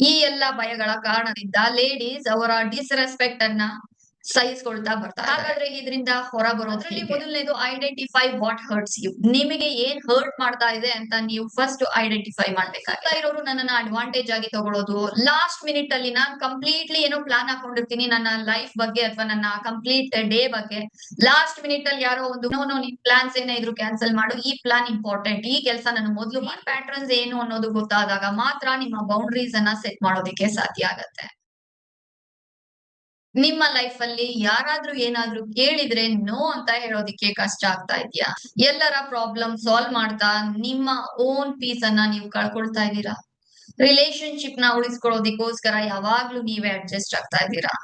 ಈ ಎಲ್ಲಾ ಭಯಗಳ ಕಾರಣದಿಂದ ಲೇಡೀಸ್ ಅವರ ಡಿಸ್ರೆಸ್ಪೆಕ್ಟ್ ಅನ್ನ ಸಹಿಸ್ಕೊಳ್ತಾ ಬರ್ತಾರೆ. ಹಾಗಾದ್ರೆ ಇದರಿಂದ ಹೊರ ಬರೋದ್ರಲ್ಲಿ ಮೊದಲನೇದು ಐಡೆಂಟಿಫೈ ವಾಟ್ ಹರ್ಟ್ಸ್ ಯು. ನಿಮಗೆ ಏನ್ ಹರ್ಟ್ ಮಾಡ್ತಾ ಇದೆ ಅಂತ ನೀವು ಫಸ್ಟ್ ಐಡೆಂಟಿಫೈ ಮಾಡ್ಬೇಕಾಗುತ್ತೆ. ಇರೋರು ನನ್ನನ್ನ ಅಡ್ವಾಂಟೇಜ್ ಆಗಿ ತಗೊಳ್ಳೋದು, ಲಾಸ್ಟ್ ಮಿನಿಟ್ ಅಲ್ಲಿ ನಾನ್ ಕಂಪ್ಲೀಟ್ಲಿ ಏನೋ ಪ್ಲಾನ್ ಹಾಕೊಂಡಿರ್ತೀನಿ ನನ್ನ ಲೈಫ್ ಬಗ್ಗೆ ಅಥವಾ ನನ್ನ ಕಂಪ್ಲೀಟ್ ಡೇ ಬಗ್ಗೆ. ಲಾಸ್ಟ್ ಮಿನಿಟ್ ಅಲ್ಲಿ ಯಾರೋ ಒಂದು ನೋ ನಿನ್ ಪ್ಲಾನ್ಸ್ ಏನೇ ಇದ್ರು ಕ್ಯಾನ್ಸಲ್ ಮಾಡು, ಈ ಪ್ಲಾನ್ ಇಂಪಾರ್ಟೆಂಟ್, ಈ ಕೆಲಸ ನಾನು ಮೊದಲು ಪ್ಯಾಟ್ರನ್ಸ್ ಏನು ಅನ್ನೋದು ಗೊತ್ತಾದಾಗ ಮಾತ್ರ ನಿಮ್ಮ ಬೌಂಡ್ರೀಸ್ ಅನ್ನ ಸೆಟ್ ಮಾಡೋದಕ್ಕೆ ಸಾಧ್ಯ ಆಗತ್ತೆ. ನಿಮ್ಮ ಲೈಫ್ ಅಲ್ಲಿ ಯಾರಾದ್ರೂ ಏನಾದ್ರೂ ಕೇಳಿದ್ರೆ ನೋ ಅಂತ ಹೇಳೋದಿಕ್ಕೆ ಕಷ್ಟ ಆಗ್ತಾ ಇದೆಯಾ? ಎಲ್ಲರ ಪ್ರಾಬ್ಲಮ್ ಸಾಲ್ವ್ ಮಾಡ್ತಾ ನಿಮ್ಮ ಓನ್ ಪೀಸ್ ಅನ್ನ ನೀವು ಕಳ್ಕೊಳ್ತಾ ಇದ್ದೀರಾ? ರಿಲೇಶನ್ಶಿಪ್ ನ ಉಳಿಸ್ಕೊಳ್ಳೋದಿಕ್ಕೋಸ್ಕರ ಯಾವಾಗ್ಲೂ ನೀವೇ ಅಡ್ಜಸ್ಟ್ ಆಗ್ತಾ ಇದ್ದೀರಾ?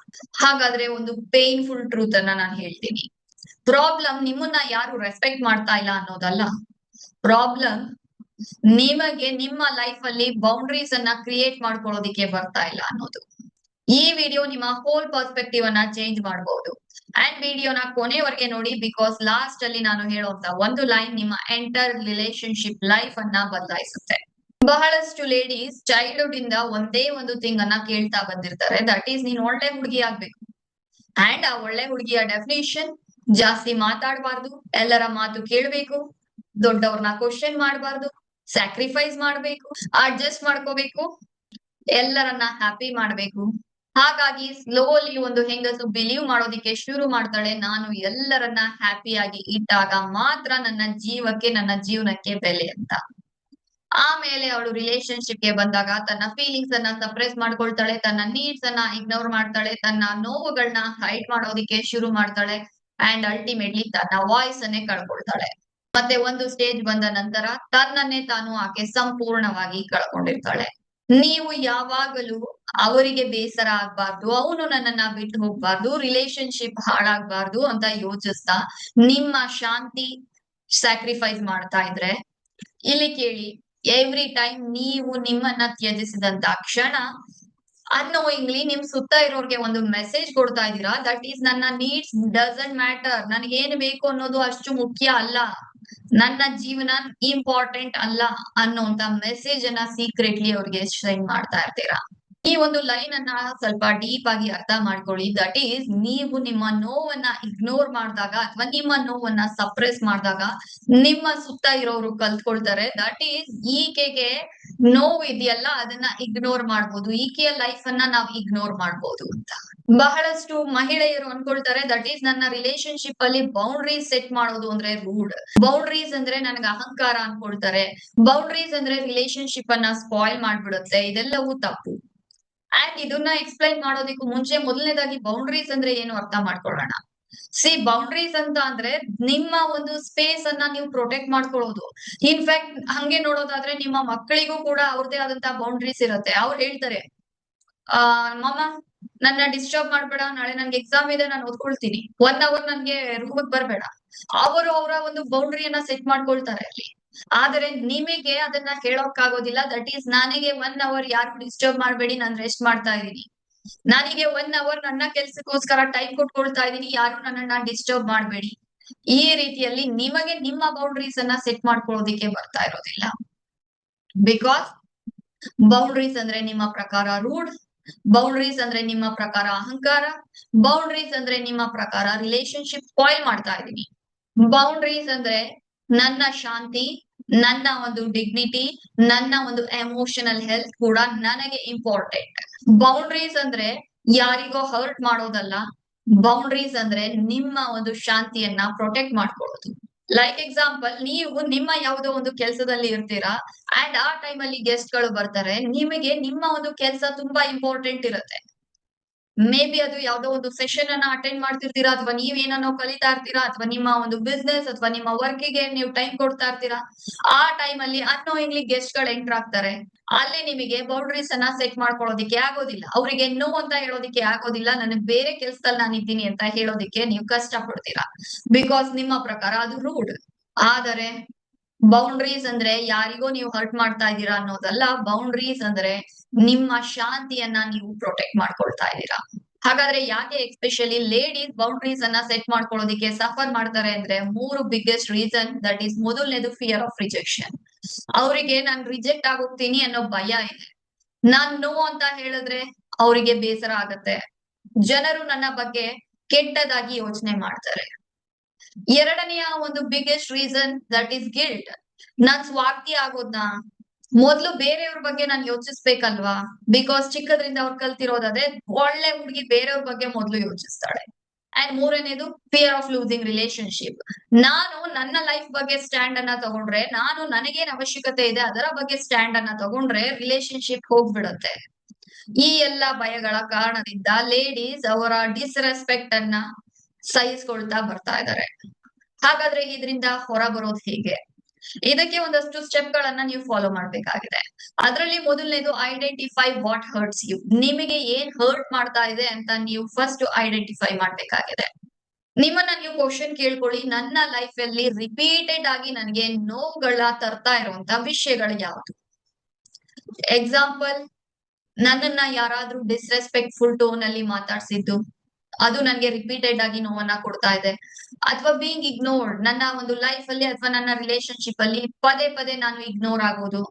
ಹಾಗಾದ್ರೆ ಒಂದು ಪೇನ್ಫುಲ್ ಟ್ರೂತ್ ಅನ್ನ ನಾನು ಹೇಳ್ತೀನಿ. ಪ್ರಾಬ್ಲಮ್ ನಿಮ್ಮನ್ನ ಯಾರು ರೆಸ್ಪೆಕ್ಟ್ ಮಾಡ್ತಾ ಇಲ್ಲ ಅನ್ನೋದಲ್ಲ. ಪ್ರಾಬ್ಲಮ್ ನಿಮಗೆ ನಿಮ್ಮ ಲೈಫ್ ಅಲ್ಲಿ ಬೌಂಡ್ರೀಸ್ ಅನ್ನ ಕ್ರಿಯೇಟ್ ಮಾಡ್ಕೊಳ್ಳೋದಿಕ್ಕೆ ಬರ್ತಾ ಇಲ್ಲ ಅನ್ನೋದು. ಈ ವಿಡಿಯೋ ನಿಮ್ಮ ಹೋಲ್ ಪರ್ಸ್ಪೆಕ್ಟಿವ್ ಅನ್ನ ಚೇಂಜ್ ಮಾಡಬಹುದು. ಅಂಡ್ ವಿಡಿಯೋನ ಕೊನೆವರೆಗೆ ನೋಡಿ, ಬಿಕಾಸ್ ಲಾಸ್ಟ್ ಅಲ್ಲಿ ನಾನು ಹೇಳುವಂತ ಒಂದು ಲೈನ್ ನಿಮ್ಮ ಎಂಟರ್ ರಿಲೇಶನ್ಶಿಪ್ ಲೈಫ್ ಅನ್ನ ಬದಲಾಯಿಸುತ್ತೆ. ಬಹಳಷ್ಟು ಲೇಡೀಸ್ ಚೈಲ್ಡ್ಹುಡ್ ಇಂದ ಒಂದೇ ಒಂದು ಥಿಂಗ್ ಅನ್ನ ಕೇಳ್ತಾ ಬಂದಿರ್ತಾರೆ, ದಟ್ ಈಸ್ ನೀನ್ ಒಳ್ಳೆ ಹುಡುಗಿ ಆಗ್ಬೇಕು. ಅಂಡ್ ಆ ಒಳ್ಳೆ ಹುಡುಗಿಯ ಡೆಫಿನೇಷನ್ ಜಾಸ್ತಿ ಮಾತಾಡಬಾರ್ದು, ಎಲ್ಲರ ಮಾತು ಕೇಳಬೇಕು, ದೊಡ್ಡವ್ರನ್ನ ಕ್ವಶನ್ ಮಾಡಬಾರ್ದು, ಸ್ಯಾಕ್ರಿಫೈಸ್ ಮಾಡ್ಬೇಕು, ಅಡ್ಜಸ್ಟ್ ಮಾಡ್ಕೋಬೇಕು, ಎಲ್ಲರನ್ನ ಹ್ಯಾಪಿ ಮಾಡ್ಬೇಕು. ಹಾಗಾಗಿ ಸ್ಲೋಲಿ ಒಂದು ಹೆಂಗಸು ಬಿಲೀವ್ ಮಾಡೋದಿಕ್ಕೆ ಶುರು ಮಾಡ್ತಾಳೆ, ನಾನು ಎಲ್ಲರನ್ನ ಹ್ಯಾಪಿಯಾಗಿ ಇಟ್ಟಾಗ ಮಾತ್ರ ನನ್ನ ಜೀವನಕ್ಕೆ ಬೆಲೆ ಅಂತ. ಆಮೇಲೆ ಅವಳು ರಿಲೇಶನ್ಶಿಪ್ ಗೆ ಬಂದಾಗ ತನ್ನ ಫೀಲಿಂಗ್ಸ್ ಅನ್ನ ಸಪ್ರೆಸ್ ಮಾಡ್ಕೊಳ್ತಾಳೆ, ತನ್ನ ನೀಡ್ಸ್ ಅನ್ನ ಇಗ್ನೋರ್ ಮಾಡ್ತಾಳೆ, ತನ್ನ ನೋವುಗಳನ್ನ ಹೈಡ್ ಮಾಡೋದಿಕ್ಕೆ ಶುರು ಮಾಡ್ತಾಳೆ, ಅಂಡ್ ಅಲ್ಟಿಮೇಟ್ಲಿ ತನ್ನ ವಾಯ್ಸ್ ಅನ್ನೇ ಕಳ್ಕೊಳ್ತಾಳೆ. ಮತ್ತೆ ಒಂದು ಸ್ಟೇಜ್ ಬಂದ ನಂತರ ತನ್ನನ್ನೇ ತಾನು ಆಕೆ ಸಂಪೂರ್ಣವಾಗಿ ಕಳ್ಕೊಂಡಿರ್ತಾಳೆ. ನೀವು ಯಾವಾಗಲೂ ಅವರಿಗೆ ಬೇಸರ ಆಗ್ಬಾರ್ದು, ಅವನು ನನ್ನನ್ನ ಬಿಟ್ಟು ಹೋಗ್ಬಾರ್ದು, ರಿಲೇಶನ್ಶಿಪ್ ಹಾಳಾಗ್ಬಾರ್ದು ಅಂತ ಯೋಚಿಸ್ತಾ ನಿಮ್ಮ ಶಾಂತಿ ಸ್ಯಾಕ್ರಿಫೈಸ್ ಮಾಡ್ತಾ ಇದ್ರೆ, ಇಲ್ಲಿ ಕೇಳಿ, ಎವ್ರಿ ಟೈಮ್ ನೀವು ನಿಮ್ಮನ್ನ ತ್ಯಜಿಸಿದಂತ ಕ್ಷಣ ಅನ್ನೋಯಿಂಗ್ಲಿ ನಿಮ್ ಸುತ್ತ ಇರೋರ್ಗೆ ಒಂದು ಮೆಸೇಜ್ ಕೊಡ್ತಾ ಇದ್ದೀರಾ, ದಟ್ ಈಸ್ ನನ್ನ ನೀಡ್ಸ್ ಡಸಂಟ್ ಮ್ಯಾಟರ್, ನನಗೇನು ಬೇಕು ಅನ್ನೋದು ಅಷ್ಟು ಮುಖ್ಯ ಅಲ್ಲ, ನನ್ನ ಜೀವನ ಇಂಪಾರ್ಟೆಂಟ್ ಅಲ್ಲ ಅನ್ನೋಂತ ಮೆಸೇಜ್ ಅನ್ನ ಸೀಕ್ರೆಟ್ಲಿ ಅವ್ರಿಗೆ ಸೆಂಡ್ ಮಾಡ್ತಾ ಇರ್ತೀರಾ. ಈ ಒಂದು ಲೈನ್ ಅನ್ನ ಸ್ವಲ್ಪ ಡೀಪ್ ಆಗಿ ಅರ್ಥ ಮಾಡ್ಕೊಳ್ಳಿ. ದಟ್ ಈಸ್, ನೀವು ನಿಮ್ಮ ನೋವನ್ನ ಇಗ್ನೋರ್ ಮಾಡಿದಾಗ ಅಥವಾ ನಿಮ್ಮ ನೋವನ್ನ ಸಪ್ರೆಸ್ ಮಾಡಿದಾಗ ನಿಮ್ಮ ಸುತ್ತ ಇರೋರು ಕಲ್ತ್ಕೊಳ್ತಾರೆ, ದಟ್ ಈಸ್ ಈಕೆಗೆ ನೋವು ಇದೆಯಲ್ಲ ಅದನ್ನ ಇಗ್ನೋರ್ ಮಾಡ್ಬೋದು, ಈಕೆಯ ಲೈಫ್ ಅನ್ನ ನಾವು ಇಗ್ನೋರ್ ಮಾಡ್ಬೋದು ಅಂತ. ಬಹಳಷ್ಟು ಮಹಿಳೆಯರು ಅನ್ಕೊಳ್ತಾರೆ, ದಟ್ ಈಸ್ ನನ್ನ ರಿಲೇಶನ್ಶಿಪ್ ಅಲ್ಲಿ ಬೌಂಡ್ರೀಸ್ ಸೆಟ್ ಮಾಡೋದು ಅಂದ್ರೆ ರೂಡ್, ಬೌಂಡ್ರೀಸ್ ಅಂದ್ರೆ ನನಗೆ ಅಹಂಕಾರ ಅನ್ಕೊಳ್ತಾರೆ, ಬೌಂಡ್ರೀಸ್ ಅಂದ್ರೆ ರಿಲೇಶನ್ಶಿಪ್ ಅನ್ನ ಸ್ಪಾಯ್ಲ್ ಮಾಡ್ಬಿಡುತ್ತೆ. ಇದೆಲ್ಲವೂ ತಪ್ಪು. ಅಂಡ್ ಇದನ್ನ ಎಕ್ಸ್ಪ್ಲೈನ್ ಮಾಡೋದಕ್ಕೂ ಮುಂಚೆ ಮೊದಲನೇದಾಗಿ ಬೌಂಡ್ರೀಸ್ ಅಂದ್ರೆ ಏನು ಅರ್ಥ ಮಾಡ್ಕೊಳ್ಳೋಣ. ಬೌಂಡ್ರೀಸ್ ಅಂತ ಅಂದ್ರೆ ನಿಮ್ಮ ಒಂದು ಸ್ಪೇಸ್ ಅನ್ನ ನೀವು ಪ್ರೊಟೆಕ್ಟ್ ಮಾಡ್ಕೊಳ್ಳೋದು. ಇನ್ಫ್ಯಾಕ್ಟ್ ಹಂಗೆ ನೋಡೋದಾದ್ರೆ ನಿಮ್ಮ ಮಕ್ಕಳಿಗೂ ಕೂಡ ಅವ್ರದೇ ಆದಂತ ಬೌಂಡ್ರೀಸ್ ಇರುತ್ತೆ. ಅವ್ರು ಹೇಳ್ತಾರೆ, ಮಾಮ ನನ್ನ ಡಿಸ್ಟರ್ಬ್ ಮಾಡ್ಬೇಡ, ನಾಳೆ ನನ್ಗೆ ಎಕ್ಸಾಮ್ ಇದೆ, ನಾನು ಓದ್ಕೊಳ್ತೀನಿ, 1 ಅವರ್ ನನ್ಗೆ ರೂಮಕ್ ಬರ್ಬೇಡ. ಅವರು ಅವರ ಒಂದು ಬೌಂಡ್ರಿಯನ್ನ ಸೆಟ್ ಮಾಡ್ಕೊಳ್ತಾರೆ ಅಲ್ಲಿ. ಆದರೆ ನಿಮಗೆ ಅದನ್ನ ಹೇಳೋಕ್ಕಾಗೋದಿಲ್ಲ, ದಟ್ ಈಸ್ ನನಗೆ 1 ಅವರ್ ಯಾರು ಡಿಸ್ಟರ್ಬ್ ಮಾಡ್ಬೇಡಿ, ನಾನು ರೆಸ್ಟ್ ಮಾಡ್ತಾ ಇದ್ದೀನಿ, ನನಗೆ 1 ಅವರ್ ನನ್ನ ಕೆಲ್ಸಕ್ಕೋಸ್ಕರ ಟೈಮ್ ಕೊಟ್ಕೊಳ್ತಾ ಇದ್ದೀನಿ, ಯಾರು ನನ್ನನ್ನ ಡಿಸ್ಟರ್ಬ್ ಮಾಡ್ಬೇಡಿ. ಈ ರೀತಿಯಲ್ಲಿ ನಿಮಗೆ ನಿಮ್ಮ ಬೌಂಡ್ರೀಸ್ ಅನ್ನ ಸೆಟ್ ಮಾಡ್ಕೊಳ್ಳೋದಿಕ್ಕೆ ಬರ್ತಾ ಇರೋದಿಲ್ಲ. ಬಿಕಾಸ್ ಬೌಂಡ್ರೀಸ್ ಅಂದ್ರೆ ನಿಮ್ಮ ಪ್ರಕಾರ ರೂಡ್, ಬೌಂಡ್ರೀಸ್ ಅಂದ್ರೆ ನಿಮ್ಮ ಪ್ರಕಾರ ಅಹಂಕಾರ, ಬೌಂಡ್ರೀಸ್ ಅಂದ್ರೆ ನಿಮ್ಮ ಪ್ರಕಾರ ರಿಲೇಶನ್ಶಿಪ್ ಸ್ಪಾಯ್ಲ್ ಮಾಡ್ತಾ ಇದೀನಿ. ಬೌಂಡ್ರೀಸ್ ಅಂದ್ರೆ ನನ್ನ ಶಾಂತಿ, ನನ್ನ ಒಂದು ಡಿಗ್ನಿಟಿ, ನನ್ನ ಒಂದು ಎಮೋಷನಲ್ ಹೆಲ್ತ್ ಕೂಡ ನನಗೆ ಇಂಪಾರ್ಟೆಂಟ್. ಬೌಂಡ್ರೀಸ್ ಅಂದ್ರೆ ಯಾರಿಗೋ ಹರ್ಟ್ ಮಾಡೋದಲ್ಲ, ಬೌಂಡ್ರೀಸ್ ಅಂದ್ರೆ ನಿಮ್ಮ ಒಂದು ಶಾಂತಿಯನ್ನ ಪ್ರೊಟೆಕ್ಟ್ ಮಾಡ್ಕೊಳ್ಳೋದು. ಲೈಕ್ ಎಕ್ಸಾಂಪಲ್, ನೀವು ನಿಮ್ಮ ಯಾವುದೋ ಒಂದು ಕೆಲಸದಲ್ಲಿ ಇರ್ತೀರಾ ಅಂಡ್ ಆ ಟೈಮ್ ಅಲ್ಲಿ ಗೆಸ್ಟ್ ಗಳು ಬರ್ತಾರೆ, ನಿಮಗೆ ನಿಮ್ಮ ಒಂದು ಕೆಲಸ ತುಂಬಾ ಇಂಪಾರ್ಟೆಂಟ್ ಇರುತ್ತೆ. ಮೇ ಬಿ ಅದು ಯಾವ್ದೋ ಒಂದು ಸೆಷನ್ ಅನ್ನ ಅಟೆಂಡ್ ಮಾಡ್ತಿರ್ತೀರಾ, ಅಥವಾ ನೀವೇನೋ ಕಲಿತಾ ಇರ್ತೀರಾ, ಅಥವಾ ನಿಮ್ಮ ಒಂದು ಬಿಸ್ನೆಸ್ ಅಥವಾ ನಿಮ್ಮ ವರ್ಕ್ ಗೆ ನೀವು ಟೈಮ್ ಕೊಡ್ತಾ ಇರ್ತೀರಾ. ಆ ಟೈಮ್ ಅಲ್ಲಿ ಅನ್ನೋಯಿಂಗ್ಲಿ ಗೆಸ್ಟ್ ಗಳು ಎಂಟರ್ ಆಗ್ತಾರೆ. ಅಲ್ಲಿ ನಿಮಗೆ ಬೌಂಡ್ರೀಸ್ ಅನ್ನ ಸೆಟ್ ಮಾಡ್ಕೊಳ್ಳೋದಿಕ್ಕೆ ಆಗೋದಿಲ್ಲ, ಅವರಿಗೆ ನೋ ಅಂತ ಹೇಳೋದಿಕ್ಕೆ ಆಗೋದಿಲ್ಲ, ನನಗೆ ಬೇರೆ ಕೆಲ್ಸದಲ್ಲಿ ನಾನು ಇದ್ದೀನಿ ಅಂತ ಹೇಳೋದಿಕ್ಕೆ ನೀವು ಕಷ್ಟ ಪಡ್ತೀರಾ, ಬಿಕಾಸ್ ನಿಮ್ಮ ಪ್ರಕಾರ ಅದು ರೂಡ್. ಆದರೆ ಬೌಂಡ್ರೀಸ್ ಅಂದ್ರೆ ಯಾರಿಗೋ ನೀವು ಹರ್ಟ್ ಮಾಡ್ತಾ ಇದ್ದೀರಾ ಅನ್ನೋದಲ್ಲ, ಬೌಂಡ್ರೀಸ್ ಅಂದ್ರೆ ನಿಮ್ಮ ಶಾಂತಿಯನ್ನ ನೀವು ಪ್ರೊಟೆಕ್ಟ್ ಮಾಡ್ಕೊಳ್ತಾ ಇದ್ದೀರಾ. ಹಾಗಾದ್ರೆ ಯಾಕೆ ಎಸ್ಪೆಷಲಿ ಲೇಡೀಸ್ ಬೌಂಡ್ರೀಸ್ ಅನ್ನ ಸೆಟ್ ಮಾಡ್ಕೊಳ್ಳೋದಿಕ್ಕೆ ಸಫರ್ ಮಾಡ್ತಾರೆ ಅಂದ್ರೆ 3 ಬಿಗ್ಗೆಸ್ಟ್ ರೀಸನ್. ದಟ್ ಈಸ್, ಮೊದಲನೇದು ಫಿಯರ್ ಆಫ್ ರಿಜೆಕ್ಷನ್. ಅವರಿಗೆ ನಾನು ರಿಜೆಕ್ಟ್ ಆಗೋಗ್ತೀನಿ ಅನ್ನೋ ಭಯ ಇದೆ. ನಾನ್ ನೋ ಅಂತ ಹೇಳಿದ್ರೆ ಅವರಿಗೆ ಬೇಸರ ಆಗತ್ತೆ. ಜನರು ನನ್ನ ಬಗ್ಗೆ ಕೆಟ್ಟದಾಗಿ ಯೋಚನೆ ಮಾಡ್ತಾರೆ. ಎರಡನೆಯ ಒಂದು biggest reason that is guilt. ನಾನ್ ಸ್ವಾರ್ಥಿ ಆಗೋದ್ನ ಮೊದ್ಲು ಬೇರೆಯವ್ರ ಬಗ್ಗೆ ನಾನ್ ಯೋಚಿಸ್ಬೇಕಲ್ವಾ? ಬಿಕಾಸ್ ಚಿಕ್ಕದ್ರಿಂದ ಅವ್ರು ಕಲ್ತಿರೋದೇ ಒಳ್ಳೆ ಹುಡುಗಿ ಬೇರೆಯವ್ರ ಬಗ್ಗೆ ಮೊದ್ಲು ಯೋಚಿಸ್ತಾಳೆ. ಅಂಡ್ ಮೂರನೇದು ಫಿಯರ್ ಆಫ್ ಲೂಸಿಂಗ್ ರಿಲೇಶನ್ಶಿಪ್. ನಾನು ನನ್ನ ಲೈಫ್ ಬಗ್ಗೆ ಸ್ಟ್ಯಾಂಡ್ ಅನ್ನ ತಗೊಂಡ್ರೆ, ನಾನು ನನಗೇನ್ ಅವಶ್ಯಕತೆ ಇದೆ ಅದರ ಬಗ್ಗೆ ಸ್ಟ್ಯಾಂಡ್ ಅನ್ನ ತಗೊಂಡ್ರೆ ರಿಲೇಶನ್ಶಿಪ್ ಹೋಗ್ಬಿಡತ್ತೆ. ಈ ಎಲ್ಲಾ ಭಯಗಳ ಕಾರಣದಿಂದ ಲೇಡೀಸ್ ಅವರ ಡಿಸ್ರೆಸ್ಪೆಕ್ಟ್ ಅನ್ನ ಸಹಿಸ್ಕೊಳ್ತಾ ಬರ್ತಾ ಇದ್ದಾರೆ. ಹಾಗಾದ್ರೆ ಇದರಿಂದ ಹೊರ ಬರೋದು ಹೇಗೆ? ಇದಕ್ಕೆ ಒಂದಷ್ಟು ಸ್ಟೆಪ್ ಗಳನ್ನ ನೀವು ಫಾಲೋ ಮಾಡ್ಬೇಕಾಗಿದೆ. ಅದರಲ್ಲಿ ಮೊದಲನೇದು ಐಡೆಂಟಿಫೈ ವಾಟ್ ಹರ್ಟ್ಸ್ ಯು. ನಿಮಗೆ ಏನ್ ಹರ್ಟ್ ಮಾಡ್ತಾ ಇದೆ ಅಂತ ನೀವು ಫಸ್ಟ್ ಐಡೆಂಟಿಫೈ ಮಾಡ್ಬೇಕಾಗಿದೆ. ನಿಮ್ಮನ್ನ ನೀವು ಕ್ವಶನ್ ಕೇಳ್ಕೊಳ್ಳಿ, ನನ್ನ ಲೈಫ್ ಅಲ್ಲಿ ರಿಪೀಟೆಡ್ ಆಗಿ ನನಗೆ ನೋವುಗಳ ತರ್ತಾ ಇರುವಂತ ವಿಷಯಗಳು ಯಾವುದು? ಎಕ್ಸಾಂಪಲ್, ನನ್ನನ್ನ ಯಾರಾದ್ರೂ ಡಿಸ್ರೆಸ್ಪೆಕ್ಟ್ಫುಲ್ ಟೋನ್ ಅಲ್ಲಿ ಮಾತಾಡ್ಸಿದ್ದು, ಅದು ನನ್ಗೆ ರಿಪೀಟೆಡ್ ಆಗಿ ನೋವನ್ನ ಕೊಡ್ತಾ ಇದೆ. ಅಥವಾ ಬೀಯಿಂಗ್ ಇಗ್ನೋರ್ಡ್, ನನ್ನ ಒಂದು ಲೈಫ್ ಅಲ್ಲಿ ಅಥವಾ ನನ್ನ ರಿಲೇಶನ್ಶಿಪ್ ಅಲ್ಲಿ ಪದೇ ಪದೇ ನಾನು ಇಗ್ನೋರ್ ಆಗೋದು,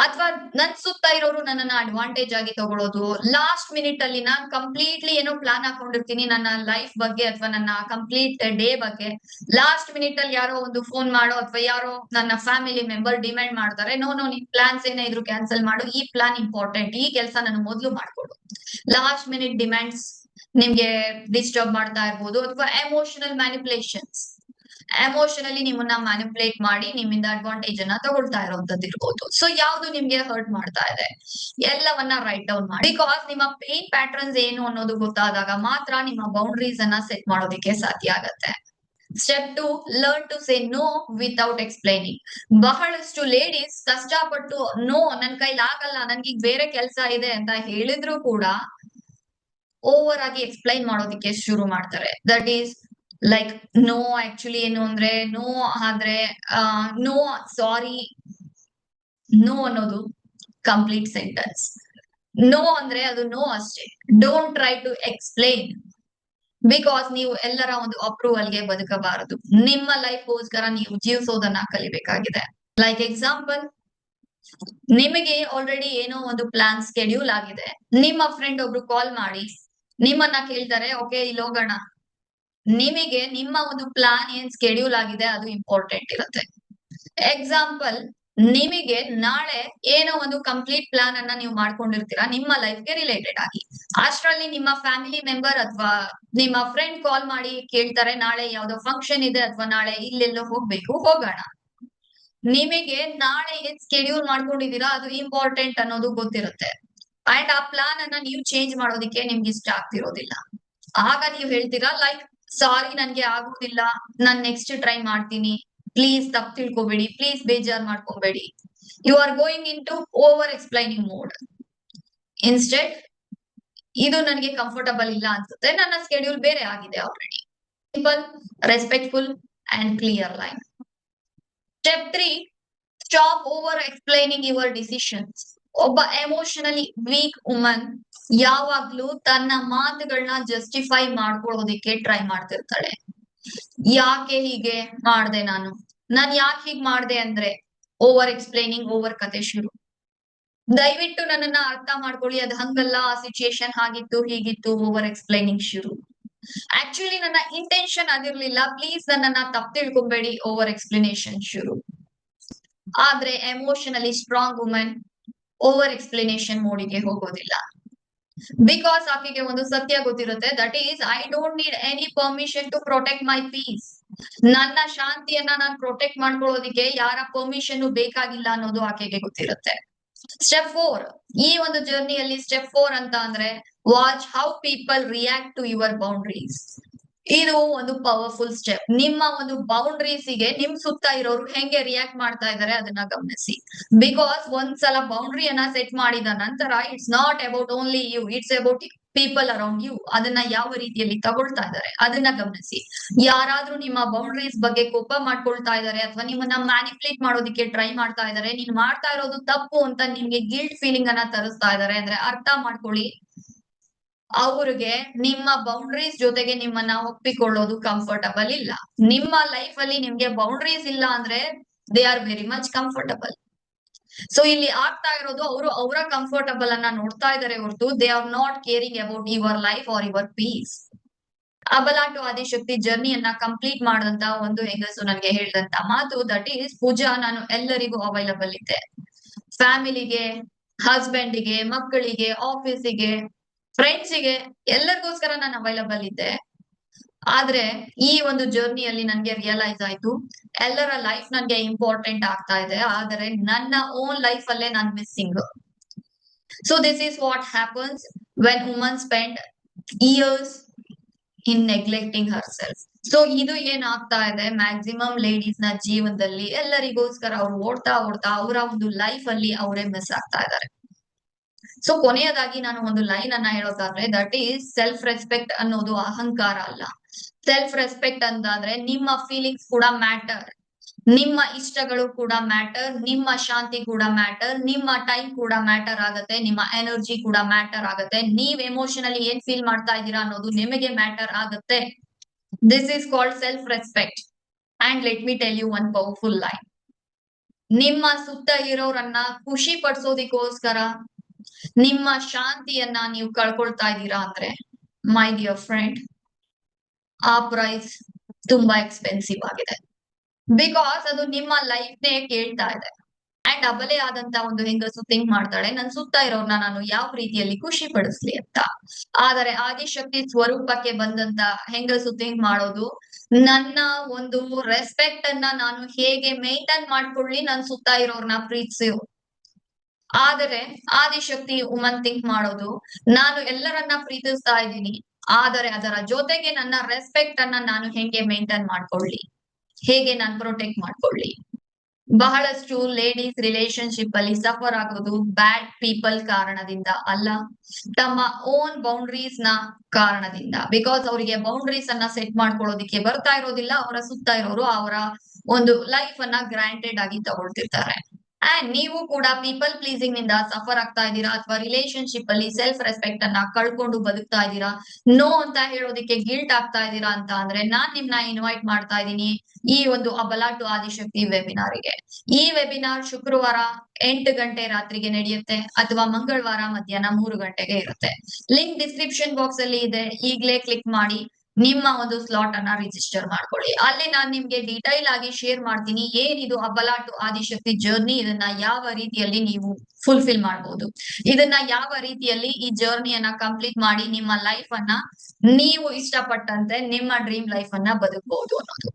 ಅಥವಾ ನನ್ ಸುತ್ತ ಇರೋರು ನನ್ನನ್ನ ಅಡ್ವಾಂಟೇಜ್ ಆಗಿ ತಗೊಳ್ಳೋದು. ಲಾಸ್ಟ್ ಮಿನಿಟ್ ಅಲ್ಲಿ ನಾನ್ ಕಂಪ್ಲೀಟ್ಲಿ ಏನೋ ಪ್ಲಾನ್ ಹಾಕೊಂಡಿರ್ತೀನಿ ನನ್ನ ಲೈಫ್ ಬಗ್ಗೆ ಅಥವಾ ನನ್ನ ಕಂಪ್ಲೀಟ್ ಡೇ ಬಗ್ಗೆ. ಲಾಸ್ಟ್ ಮಿನಿಟ್ ಅಲ್ಲಿ ಯಾರೋ ಒಂದು ಫೋನ್ ಮಾಡೋ ಅಥವಾ ಯಾರೋ ನನ್ನ ಫ್ಯಾಮಿಲಿ ಮೆಂಬರ್ ಡಿಮ್ಯಾಂಡ್ ಮಾಡ್ತಾರೆ, ನೋ ನೋ ನಿನ್ ಪ್ಲಾನ್ಸ್ ಏನೇ ಇದ್ರು ಕ್ಯಾನ್ಸಲ್ ಮಾಡು, ಈ ಪ್ಲಾನ್ ಇಂಪಾರ್ಟೆಂಟ್, ಈ ಕೆಲಸ ನಾನು ಮೊದ್ಲು ಮಾಡ್ಕೊಡು. ಲಾಸ್ಟ್ ಮಿನಿಟ್ ಡಿಮ್ಯಾಂಡ್ಸ್ ನಿಮ್ಗೆ ಡಿಸ್ಟರ್ಬ್ ಮಾಡ್ತಾ ಇರ್ಬೋದು. ಅಥವಾ ಎಮೋಷನಲ್ ಮ್ಯಾನಿಪುಲೇಷನ್ಸ್, ಎಮೋಷನಲಿ ನಿಮ್ಮನ್ನ ಮ್ಯಾನಿಪುಲೇಟ್ ಮಾಡಿ ನಿಮ್ಮಿಂದ ಅಡ್ವಾಂಟೇಜ್ ಅನ್ನ ತಗೊಳ್ತಾ ಇರೋಂಥದ್ದು ಇರ್ಬೋದು. ಸೊ ಯಾವ್ದು ನಿಮ್ಗೆ ಹರ್ಟ್ ಮಾಡ್ತಾ ಇದೆ ಎಲ್ಲವನ್ನ ರೈಟ್ ಡೌನ್ ಮಾಡಿ. ಬಿಕಾಸ್ ನಿಮ್ಮ ಪೇನ್ ಪ್ಯಾಟರ್ನ್ಸ್ ಏನು ಅನ್ನೋದು ಗೊತ್ತಾದಾಗ ಮಾತ್ರ ನಿಮ್ಮ ಬೌಂಡ್ರೀಸ್ ಅನ್ನ ಸೆಟ್ ಮಾಡೋದಕ್ಕೆ ಸಾಧ್ಯ ಆಗತ್ತೆ. Step 2, learn to say no without explaining. ಬಹಳಷ್ಟು ಲೇಡೀಸ್ ಕಷ್ಟಪಟ್ಟು ನೋ, ನನ್ ಕೈಲಿ ಆಗಲ್ಲ, ನನ್ಗೆ ಈಗ ಬೇರೆ ಕೆಲಸ ಇದೆ ಅಂತ ಹೇಳಿದ್ರು ಕೂಡ ಓವರ್ ಆಗಿ ಎಕ್ಸ್ಪ್ಲೈನ್ ಮಾಡೋದಕ್ಕೆ ಶುರು ಮಾಡ್ತಾರೆ. That is like no actually ಏನು ಅಂದ್ರೆ ನೋ ಆದ್ರೆ ನೋ ಸಾರಿ. ನೋ ಅನ್ನೋದು ಕಂಪ್ಲೀಟ್ ಸೆಂಟೆನ್ಸ್. ನೋ ಅಂದ್ರೆ ಅದು ನೋ ಅಷ್ಟೇ. Don't try to explain. Because ನೀವು ಎಲ್ಲರ ಒಂದು ಅಪ್ರೂವಲ್ಗೆ ಬದುಕಬಾರದು. ನಿಮ್ಮ ಲೈಫ್ಗೋಸ್ಕರ ನೀವು ಜೀವಿಸೋದನ್ನ ಕಲಿಬೇಕಾಗಿದೆ. ಲೈಕ್ ಎಕ್ಸಾಂಪಲ್, ನಿಮಗೆ ಆಲ್ರೆಡಿ ಏನೋ ಒಂದು ಪ್ಲಾನ್ ಸ್ಕೆಡ್ಯೂಲ್ ಆಗಿದೆ. ನಿಮ್ಮ ಫ್ರೆಂಡ್ ಒಬ್ರು ಕಾಲ್ ಮಾಡಿ ನಿಮ್ಮನ್ನ ಕೇಳ್ತಾರೆ, ಓಕೆ ಇಲ್ಲಿ ಹೋಗೋಣ. ನಿಮಗೆ ನಿಮ್ಮ ಒಂದು ಪ್ಲಾನ್ ಏನ್ ಸ್ಕೆಡ್ಯೂಲ್ ಆಗಿದೆ ಅದು ಇಂಪಾರ್ಟೆಂಟ್ ಇರುತ್ತೆ. ಎಕ್ಸಾಂಪಲ್, ನಿಮಗೆ ನಾಳೆ ಏನೋ ಒಂದು ಕಂಪ್ಲೀಟ್ ಪ್ಲಾನ್ ಅನ್ನ ನೀವು ಮಾಡ್ಕೊಂಡಿರ್ತೀರಾ ನಿಮ್ಮ ಲೈಫ್ಗೆ ರಿಲೇಟೆಡ್ ಆಗಿ. ಅಷ್ಟರಲ್ಲಿ ನಿಮ್ಮ ಫ್ಯಾಮಿಲಿ ಮೆಂಬರ್ ಅಥವಾ ನಿಮ್ಮ ಫ್ರೆಂಡ್ ಕಾಲ್ ಮಾಡಿ ಕೇಳ್ತಾರೆ, ನಾಳೆ ಯಾವ್ದೋ ಫಂಕ್ಷನ್ ಇದೆ ಅಥವಾ ನಾಳೆ ಇಲ್ಲೆಲ್ಲೋ ಹೋಗ್ಬೇಕು, ಹೋಗೋಣ. ನಿಮಗೆ ನಾಳೆ ಏನ್ ಸ್ಕೆಡ್ಯೂಲ್ ಮಾಡ್ಕೊಂಡಿದೀರಾ ಅದು ಇಂಪಾರ್ಟೆಂಟ್ ಅನ್ನೋದು ಗೊತ್ತಿರುತ್ತೆ. ಅಂಡ್ ಆ ಪ್ಲಾನ್ ಅನ್ನ ನೀವು ಚೇಂಜ್ ಮಾಡೋದಿಕ್ಕೆ ನಿಮ್ಗೆ ಇಷ್ಟ ಆಗ್ತಿರೋದಿಲ್ಲ. ಆಗ ನೀವು ಹೇಳ್ತೀರಾ ಲೈಕ್, ಸಾರಿ ನನ್ಗೆ ಆಗೋದಿಲ್ಲ, ನಾನ್ ನೆಕ್ಸ್ಟ್ ಟ್ರೈ ಮಾಡ್ತೀನಿ, ಪ್ಲೀಸ್ ತಪ್ಪು ತಿಳ್ಕೊಬೇಡಿ, ಪ್ಲೀಸ್ ಬೇಜಾರ್ ಮಾಡ್ಕೊಬೇಡಿ. You are going in to over explaining mode. Instead, ಇದು ನನಗೆ ಕಂಫರ್ಟಬಲ್ ಇಲ್ಲ ಅನ್ಸುತ್ತೆ, ನನ್ನ ಸ್ಕೆಡ್ಯೂಲ್ ಬೇರೆ ಆಗಿದೆ already. Simple, respectful and clear line. Step 3, stop over explaining your decisions. ಒಬ್ಬ ಎಮೋಷನಲಿ ವೀಕ್ ವುಮನ್ ಯಾವಾಗ್ಲೂ ತನ್ನ ಮಾತುಗಳನ್ನ ಜಸ್ಟಿಫೈ ಮಾಡ್ಕೊಳ್ಳೋದಿಕ್ಕೆ ಟ್ರೈ ಮಾಡ್ತಿರ್ತಾಳೆ. ಯಾಕೆ ಹೀಗೆ ಮಾಡ್ದೆ, ನಾನ್ ಯಾಕೆ ಹೀಗ್ ಮಾಡ್ದೆ ಅಂದ್ರೆ ಓವರ್ ಎಕ್ಸ್ಪ್ಲೈನಿಂಗ್, ಓವರ್ ಕತೆ ಶುರು. ದಯವಿಟ್ಟು ನನ್ನನ್ನ ಅರ್ಥ ಮಾಡ್ಕೊಳ್ಳಿ, ಅದ್ ಹಂಗಲ್ಲ, ಆ ಸಿಚುಯೇಷನ್ ಹಾಗಿತ್ತು ಹೀಗಿತ್ತು, ಓವರ್ ಎಕ್ಸ್ಪ್ಲೈನಿಂಗ್ ಶುರು. ಆಕ್ಚುಲಿ ನನ್ನ ಇಂಟೆನ್ಷನ್ ಅದಿರ್ಲಿಲ್ಲ, ಪ್ಲೀಸ್ ನನ್ನನ್ನ ತಪ್ಪು ತಿಳ್ಕೊಬೇಡಿ, ಓವರ್ ಎಕ್ಸ್ಪ್ಲನೇಷನ್ ಶುರು. ಆದ್ರೆ emotionally strong woman over explanation ಮೋಡಿಗೆ ಹೋಗೋದಿಲ್ಲ. ಬಿಕಾಸ್ ಆಕೆಗೆ ಒಂದು ಸತ್ಯ ಗೊತ್ತಿರುತ್ತೆ, that is I don't need any permission to protect my peace. ನನ್ನ ಶಾಂತಿಯನ್ನ ನಾನು ಪ್ರೊಟೆಕ್ಟ್ ಮಾಡ್ಕೊಳ್ಳೋದಿಕ್ಕೆ ಯಾರ ಪರ್ಮಿಷನ್ ಬೇಕಾಗಿಲ್ಲ ಅನ್ನೋದು ಆಕೆಗೆ ಗೊತ್ತಿರುತ್ತೆ. ಸ್ಟೆಪ್ 4, ಈ ಒಂದು ಜರ್ನಿಯಲ್ಲಿ ಸ್ಟೆಪ್ 4 ಅಂತ ಅಂದ್ರೆ watch how people react to your boundaries. ಇದು ಒಂದು ಪವರ್ಫುಲ್ ಸ್ಟೆಪ್. ನಿಮ್ಮ ಒಂದು ಬೌಂಡ್ರೀಸ್ ಗೆ ನಿಮ್ ಸುತ್ತ ಇರೋರು ಹೆಂಗೆ ರಿಯಾಕ್ಟ್ ಮಾಡ್ತಾ ಇದಾರೆ ಅದನ್ನ ಗಮನಿಸಿ. ಬಿಕಾಸ್ ಒಂದ್ಸಲ ಬೌಂಡ್ರಿಯನ್ನ ಸೆಟ್ ಮಾಡಿದ ನಂತರ it's not about only you, it's about people around you. ಅದನ್ನ ಯಾವ ರೀತಿಯಲ್ಲಿ ತಗೊಳ್ತಾ ಇದಾರೆ ಅದನ್ನ ಗಮನಿಸಿ. ಯಾರಾದ್ರೂ ನಿಮ್ಮ ಬೌಂಡ್ರೀಸ್ ಬಗ್ಗೆ ಕೋಪ ಮಾಡ್ಕೊಳ್ತಾ ಇದಾರೆ ಅಥವಾ ನಿಮ್ಮನ್ನ ಮ್ಯಾನಿಪುಲೇಟ್ ಮಾಡೋದಿಕ್ಕೆ ಟ್ರೈ ಮಾಡ್ತಾ ಇದಾರೆ, ನೀನ್ ಮಾಡ್ತಾ ಇರೋದು ತಪ್ಪು ಅಂತ ನಿಮ್ಗೆ ಗಿಲ್ಟ್ ಫೀಲಿಂಗ್ ಅನ್ನ ತರಿಸ್ತಾ ಇದಾರೆ ಅಂದ್ರೆ ಅರ್ಥ ಮಾಡ್ಕೊಳ್ಳಿ, ಅವ್ರಿಗೆ ನಿಮ್ಮ ಬೌಂಡ್ರೀಸ್ ಜೊತೆಗೆ ನಿಮ್ಮನ್ನ ಒಪ್ಪಿಕೊಳ್ಳೋದು ಕಂಫರ್ಟಬಲ್ ಇಲ್ಲ. ನಿಮ್ಮ ಲೈಫ್ ಅಲ್ಲಿ ನಿಮ್ಗೆ ಬೌಂಡ್ರೀಸ್ ಇಲ್ಲ ಅಂದ್ರೆ they are very much comfortable. So ಇಲ್ಲಿ ಆಗ್ತಾ ಇರೋದು ಅವರು ಅವರ ಕಂಫರ್ಟಬಲ್ ಅನ್ನ ನೋಡ್ತಾ ಇದಾರೆ ಹೊರತು they are not caring about your life or your peace. ಅಬಲ ಟು ಆದಿಶಕ್ತಿ ಜರ್ನಿಯನ್ನ ಕಂಪ್ಲೀಟ್ ಮಾಡಿದಂತ ಒಂದು ಹೆಂಗಸು ನನಗೆ ಹೇಳಿದಂತ ಮಾತು ದಟ್ ಈಸ್, ಪೂಜಾ, ನಾನು ಎಲ್ಲರಿಗೂ ಅವೈಲಬಲ್ ಇದ್ದೆ. ಫ್ಯಾಮಿಲಿಗೆ, ಹಸ್ಬೆಂಡಿಗೆ, ಮಕ್ಕಳಿಗೆ, ಆಫೀಸಿಗೆ, ಫ್ರೆಂಡ್ಸಿಗೆ, ಎಲ್ಲರಿಗೋಸ್ಕರ ನಾನು ಅವೈಲಬಲ್ ಇದ್ದೆ. ಆದ್ರೆ ಈ ಒಂದು ಜರ್ನಿಯಲ್ಲಿ ನನ್ಗೆ ರಿಯಲೈಸ್ ಆಯ್ತು, ಎಲ್ಲರ ಲೈಫ್ ನನ್ಗೆ ಇಂಪಾರ್ಟೆಂಟ್ ಆಗ್ತಾ ಇದೆ, ಆದರೆ ನನ್ನ ಓನ್ ಲೈಫ್ ಅಲ್ಲೇ ನಾನ್ missing. So this is what happens when woman spend years in neglecting herself. So ಇದು ಏನಾಗ್ತಾ ಇದೆ ಮ್ಯಾಕ್ಸಿಮಮ್ ಲೇಡೀಸ್ ನ ಜೀವನದಲ್ಲಿ, ಎಲ್ಲರಿಗೋಸ್ಕರ ಅವ್ರು ಓಡ್ತಾ ಓಡ್ತಾ ಅವರ ಒಂದು ಲೈಫ್ ಅಲ್ಲಿ ಅವರೇ ಮಿಸ್ ಆಗ್ತಾ ಇದ್ದಾರೆ. ಸೊ ಕೊನೆಯದಾಗಿ ನಾನು ಒಂದು ಲೈನ್ ಅನ್ನ ಹೇಳೋದಾದ್ರೆ, ದಟ್ ಈಸ್ ಸೆಲ್ಫ್ ರೆಸ್ಪೆಕ್ಟ್ ಅನ್ನೋದು ಅಹಂಕಾರ ಅಲ್ಲ. ಸೆಲ್ಫ್ ರೆಸ್ಪೆಕ್ಟ್ ಅಂತಾದ್ರೆ ನಿಮ್ಮ ಫೀಲಿಂಗ್ಸ್ ಕೂಡ ಮ್ಯಾಟರ್, ನಿಮ್ಮ ಇಷ್ಟಗಳು ಕೂಡ ಮ್ಯಾಟರ್, ನಿಮ್ಮ ಶಾಂತಿ ಕೂಡ ಮ್ಯಾಟರ್, ನಿಮ್ಮ ಟೈಮ್ ಕೂಡ ಮ್ಯಾಟರ್ ಆಗತ್ತೆ, ನಿಮ್ಮ ಎನರ್ಜಿ ಕೂಡ ಮ್ಯಾಟರ್ ಆಗತ್ತೆ, ನೀವ್ ಎಮೋಷನಲಿ ಏನ್ ಫೀಲ್ ಮಾಡ್ತಾ ಇದ್ದೀರಾ ಅನ್ನೋದು ನಿಮಗೆ ಮ್ಯಾಟರ್ ಆಗತ್ತೆ. This is called self respect. And let me tell you one powerful line. ನಿಮ್ಮ ಸುತ್ತ ಇರೋರನ್ನ ಖುಷಿ ಪಡಿಸೋದಿಕ್ಕೋಸ್ಕರ ನಿಮ್ಮ ಶಾಂತಿಯನ್ನ ನೀವು ಕಳ್ಕೊಳ್ತಾ ಇದ್ದೀರಾ ಅಂದ್ರೆ, ಮೈ ಡಿಯರ್ ಫ್ರೆಂಡ್, ಆ ಪ್ರೈಸ್ ತುಂಬಾ ಎಕ್ಸ್ಪೆನ್ಸಿವ್ ಆಗಿದೆ. ಬಿಕಾಸ್ ಅದು ನಿಮ್ಮ ಲೈಫ್ ನೇ ಕೇಳ್ತಾ ಇದೆ. ಅಂಡ್ ಅಬಲೆ ಆದಂತ ಒಂದು ಹೆಂಗಸು ಥಿಂಕ್ ಮಾಡ್ತಾಳೆ, ನನ್ ಸುತ್ತ ಇರೋರ್ನ ನಾನು ಯಾವ ರೀತಿಯಲ್ಲಿ ಖುಷಿ ಪಡಿಸ್ಲಿ ಅಂತ. ಆದರೆ ಆದಿಶಕ್ತಿ ಸ್ವರೂಪಕ್ಕೆ ಬಂದಂತ ಹೆಂಗಸು ಥಿಂಕ್ ಮಾಡೋದು, ನನ್ನ ಒಂದು ರೆಸ್ಪೆಕ್ಟ್ ಅನ್ನ ನಾನು ಹೇಗೆ ಮೇಂಟೈನ್ ಮಾಡ್ಕೊಳ್ಳಿ ನನ್ ಸುತ್ತ ಇರೋರ್ನ ಪ್ರೀತಿಸಿ. ಆದರೆ ಆದಿಶಕ್ತಿ ವುಮನ್ ಥಿಂಕ್ ಮಾಡೋದು, ನಾನು ಎಲ್ಲರನ್ನ ಪ್ರೀತಿಸ್ತಾ ಇದ್ದೀನಿ, ಆದರೆ ಅದರ ಜೊತೆಗೆ ನನ್ನ ರೆಸ್ಪೆಕ್ಟ್ ಅನ್ನ ನಾನು ಹೇಗೆ ಮೇಂಟೈನ್ ಮಾಡ್ಕೊಳ್ಳಿ, ಹೇಗೆ ನಾನು ಪ್ರೊಟೆಕ್ಟ್ ಮಾಡ್ಕೊಳ್ಳಿ. ಬಹಳಷ್ಟು ಲೇಡೀಸ್ ರಿಲೇಶನ್ಶಿಪ್ ಅಲ್ಲಿ ಸಫರ್ ಆಗೋದು ಬ್ಯಾಡ್ ಪೀಪಲ್ ಕಾರಣದಿಂದ ಅಲ್ಲ, ತಮ್ಮ ಓನ್ ಬೌಂಡ್ರೀಸ್ ನ ಕಾರಣದಿಂದ. ಬಿಕಾಸ್ ಅವರಿಗೆ ಬೌಂಡ್ರೀಸ್ ಅನ್ನ ಸೆಟ್ ಮಾಡ್ಕೊಳ್ಳೋದಿಕ್ಕೆ ಬರ್ತಾ ಇರೋದಿಲ್ಲ, ಅವರ ಸುತ್ತ ಇರೋರು ಅವರ ಒಂದು ಲೈಫ್ ಅನ್ನ ಗ್ರಾಂಟೆಡ್ ಆಗಿ ತಗೊಳ್ತಿರ್ತಾರೆ. ಅಂಡ್ ನೀವು ಕೂಡ ಪೀಪಲ್ ಪ್ಲೀಸಿಂಗ್ ನಿಂದ ಸಫರ್ ಆಗ್ತಾ ಇದ್ದೀರಾ, ಅಥವಾ ರಿಲೇಶನ್ಶಿಪ್ ಅಲ್ಲಿ ಸೆಲ್ಫ್ ರೆಸ್ಪೆಕ್ಟ್ ಅನ್ನ ಕಳ್ಕೊಂಡು ಬದುಕ್ತಾ ಇದ್ದೀರಾ, ನೋ ಅಂತ ಹೇಳೋದಿಕ್ಕೆ ಗಿಲ್ಟ್ ಆಗ್ತಾ ಇದ್ದೀರಾ ಅಂತ ಅಂದ್ರೆ, ನಾನ್ ನಿಮ್ನ ಇನ್ವೈಟ್ ಮಾಡ್ತಾ ಇದ್ದೀನಿ ಈ ಒಂದು ಅಬಲ ಟು ಆದಿಶಕ್ತಿ ವೆಬಿನಾರ್ಗೆ. ಈ ವೆಬಿನಾರ್ ಶುಕ್ರವಾರ 8 ಗಂಟೆ ರಾತ್ರಿಗೆ ನಡೆಯುತ್ತೆ, ಅಥವಾ ಮಂಗಳವಾರ ಮಧ್ಯಾಹ್ನ 3 ಗಂಟೆಗೆ ಇರುತ್ತೆ. ಲಿಂಕ್ ಡಿಸ್ಕ್ರಿಪ್ಷನ್ ಬಾಕ್ಸ್ ಅಲ್ಲಿ ಇದೆ, ಈಗಲೇ ಕ್ಲಿಕ್ ಮಾಡಿ ನಿಮ್ಮ ಒಂದು ಸ್ಲಾಟ್ ಅನ್ನ ರಿಜಿಸ್ಟರ್ ಮಾಡ್ಕೊಳ್ಳಿ. ಅಲ್ಲಿ ನಾನು ನಿಮ್ಗೆ ಡೀಟೈಲ್ ಆಗಿ ಶೇರ್ ಮಾಡ್ತೀನಿ ಏನಿದು ಅಬಲ ಟು ಆದಿಶಕ್ತಿ ಜರ್ನಿ, ಇದನ್ನ ಯಾವ ರೀತಿಯಲ್ಲಿ ನೀವು ಫುಲ್ಫಿಲ್ ಮಾಡಬಹುದು, ಇದನ್ನ ಯಾವ ರೀತಿಯಲ್ಲಿ ಈ ಜರ್ನಿಯನ್ನ ಕಂಪ್ಲೀಟ್ ಮಾಡಿ ನಿಮ್ಮ ಲೈಫ್ ಅನ್ನ ನೀವು ಇಷ್ಟಪಟ್ಟಂತೆ ನಿಮ್ಮ ಡ್ರೀಮ್ ಲೈಫ್ ಅನ್ನ ಬದುಕಬಹುದು ಅನ್ನೋದು.